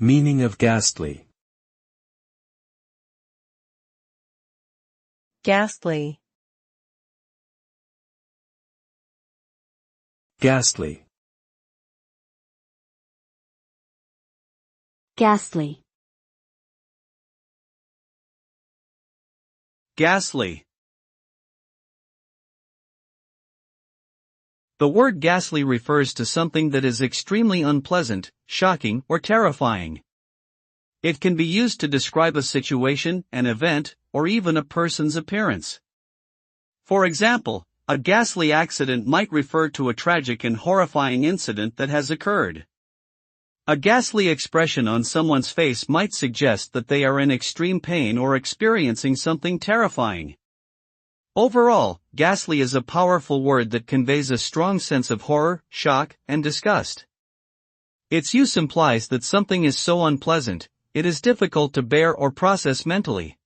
Meaning of ghastly. Ghastly. Ghastly. Ghastly. Ghastly. The word ghastly refers to something that is extremely unpleasant, shocking, or terrifying. It can be used to describe a situation, an event, or even a person's appearance. For example, a ghastly accident might refer to a tragic and horrifying incident that has occurred. A ghastly expression on someone's face might suggest that they are in extreme pain or experiencing something terrifying. Overall, ghastly is a powerful word that conveys a strong sense of horror, shock, and disgust. Its use implies that something is so unpleasant, it is difficult to bear or process mentally.